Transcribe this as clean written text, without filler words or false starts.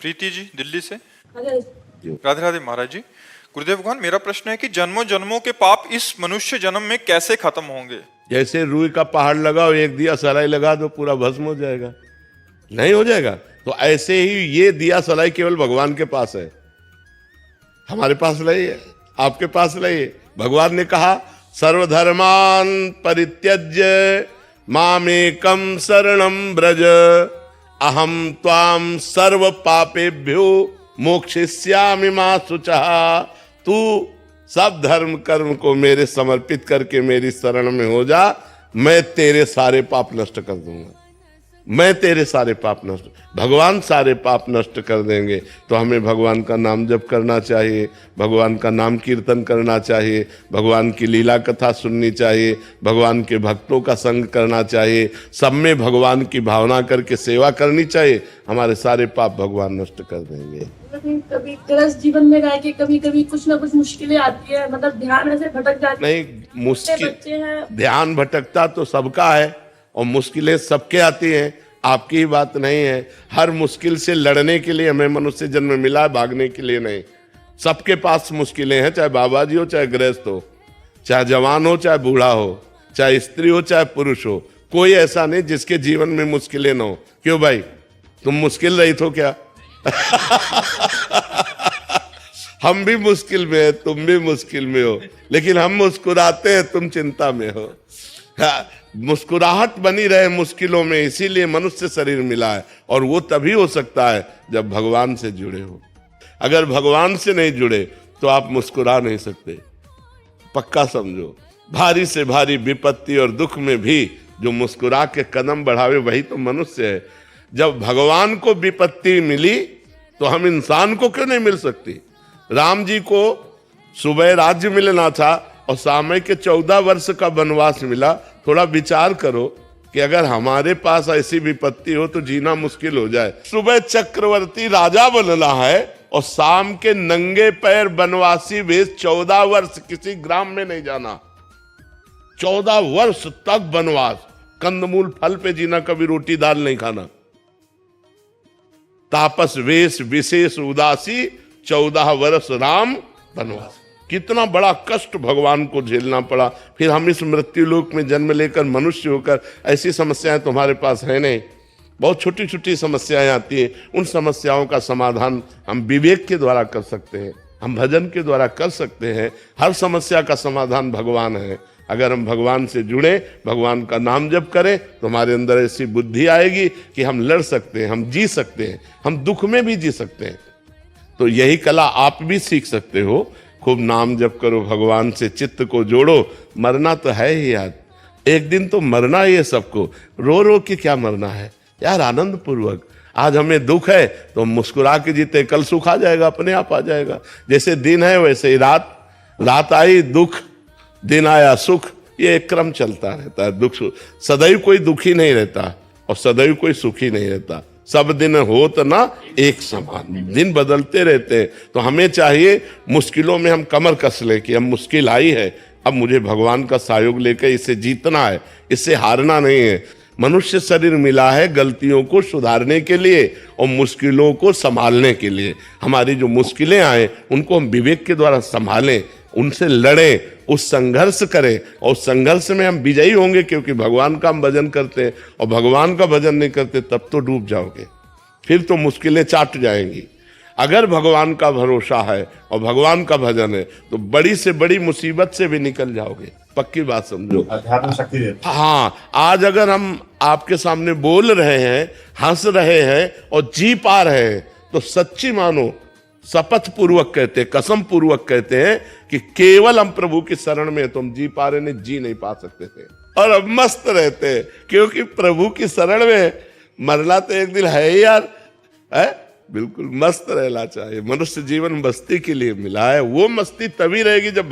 प्रीति जी दिल्ली से। अरे राधे राधे महाराज जी। गुरुदेव भगवान, मेरा प्रश्न है कि जन्मों जन्मों के पाप इस मनुष्य जन्म में कैसे खत्म होंगे? जैसे रुई का पहाड़ लगाओ, एक दिया सलाई लगा दो, पूरा भस्म हो जाएगा? नहीं हो जाएगा। तो ऐसे ही ये दिया सलाई केवल भगवान के पास है, हमारे पास नहीं है, आपके पास नहीं है। भगवान ने कहा सर्वधर्मान परित्यज्य मामेकम शरणम ब्रज अहम त्वाम सर्व पापेभ्यो मोक्षयिष्यामि मा शुचः। तू सब धर्म कर्म को मेरे समर्पित करके मेरी शरण में हो जा, मैं तेरे सारे पाप नष्ट कर दूंगा। मैं तेरे सारे पाप नष्ट, भगवान सारे पाप नष्ट कर देंगे। तो हमें भगवान का नाम जप करना चाहिए, भगवान का नाम कीर्तन करना चाहिए, भगवान की लीला कथा सुननी चाहिए, भगवान के भक्तों का संग करना चाहिए, सब में भगवान की भावना करके सेवा करनी चाहिए। हमारे सारे पाप भगवान नष्ट कर देंगे। कभी गृहस्थ जीवन में रह के कभी कभी कुछ ना कुछ मुश्किलें आती है, मतलब ध्यान ऐसे भटक जाती है। नहीं, मुश्किल बच्चे हैं, ध्यान भटकता तो सबका है और मुश्किलें सबके आती हैं, आपकी ही बात नहीं है। हर मुश्किल से लड़ने के लिए हमें मनुष्य जन्म मिला है, भागने के लिए नहीं। सबके पास मुश्किलें हैं, चाहे बाबा जी हो, चाहे गृहस्थ हो, चाहे जवान हो, चाहे बूढ़ा हो, चाहे स्त्री हो, चाहे पुरुष हो। कोई ऐसा नहीं जिसके जीवन में मुश्किलें ना हो। क्यों भाई, तुम मुश्किल रहित हो क्या? हम भी मुश्किल में है, तुम भी मुश्किल में हो, लेकिन हम मुस्कुराते हैं, तुम चिंता में हो। मुस्कुराहट बनी रहे मुश्किलों में, इसीलिए मनुष्य शरीर मिला है। और वो तभी हो सकता है जब भगवान से जुड़े हो। अगर भगवान से नहीं जुड़े तो आप मुस्कुरा नहीं सकते, पक्का समझो। भारी से भारी विपत्ति और दुख में भी जो मुस्कुरा के कदम बढ़ावे वही तो मनुष्य है। जब भगवान को विपत्ति मिली तो हम इंसान को क्यों नहीं मिल सकती? राम जी को सुबह राज्य मिलना था और समय के 14 वर्ष का वनवास मिला। थोड़ा विचार करो कि अगर हमारे पास ऐसी विपत्ति हो तो जीना मुश्किल हो जाए। सुबह चक्रवर्ती राजा बनना है और शाम के नंगे पैर वनवासी वेश 14 वर्ष किसी ग्राम में नहीं जाना। 14 वर्ष तक वनवास, कंदमूल फल पे जीना, कभी रोटी दाल नहीं खाना। तापस वेश विशेष उदासी 14 वर्ष राम वनवास। कितना बड़ा कष्ट भगवान को झेलना पड़ा। फिर हम इस मृत्यु लोक में जन्म लेकर मनुष्य होकर, ऐसी समस्याएं तुम्हारे पास है नहीं। बहुत छोटी छोटी समस्याएं आती हैं, उन समस्याओं का समाधान हम विवेक के द्वारा कर सकते हैं, हम भजन के द्वारा कर सकते हैं। हर समस्या का समाधान भगवान है। अगर हम भगवान से जुड़े, भगवान का नाम जप करें तो हमारे अंदर ऐसी बुद्धि आएगी कि हम लड़ सकते हैं, हम जी सकते हैं, हम दुख में भी जी सकते हैं। तो यही कला आप भी सीख सकते हो। खूब नाम जप करो, भगवान से चित्त को जोड़ो। मरना तो है ही यार, एक दिन तो मरना ही है सबको। रो रो के क्या मरना है यार, आनंद पूर्वक। आज हमें दुख है तो मुस्कुरा के जीते, कल सुख आ जाएगा, अपने आप आ जाएगा। जैसे दिन है वैसे ही रात आई दुख, दिन आया सुख, ये एक क्रम चलता रहता है। दुख सदैव कोई दुखी नहीं रहता और सदैव कोई सुखी नहीं रहता। सब दिन होत ना एक समान, दिन बदलते रहते हैं। तो हमें चाहिए मुश्किलों में हम कमर कस ले कि अब मुश्किल आई है, अब मुझे भगवान का सहयोग लेकर इसे जीतना है, इससे हारना नहीं है। मनुष्य शरीर मिला है गलतियों को सुधारने के लिए और मुश्किलों को संभालने के लिए। हमारी जो मुश्किलें आए उनको हम विवेक के द्वारा संभालें, उनसे लड़ें, उस संघर्ष करें और संघर्ष में हम विजयी होंगे, क्योंकि भगवान का हम भजन करते हैं। और भगवान का भजन नहीं करते तब तो डूब जाओगे, फिर तो मुश्किलें चाट जाएंगी। अगर भगवान का भरोसा है और भगवान का भजन है तो बड़ी से बड़ी मुसीबत से भी निकल जाओगे, पक्की बात समझो। अध्यात्म शक्ति देती है। हाँ, आज अगर हम आपके सामने बोल रहे हैं, हंस रहे हैं और जी पा रहे हैं तो सच्ची मानो, शपथ पूर्वक कहते हैं, कसम पूर्वक कहते हैं कि केवल हम प्रभु की शरण में तुम जी पा रहे, नहीं जी नहीं पा सकते थे। और अब मस्त रहते हैं क्योंकि प्रभु की शरण में मरना तो एक दिन है ही यार, है? बिल्कुल मस्त रहना चाहिए। मनुष्य जीवन मस्ती के लिए मिला है, वो मस्ती तभी रहेगी जब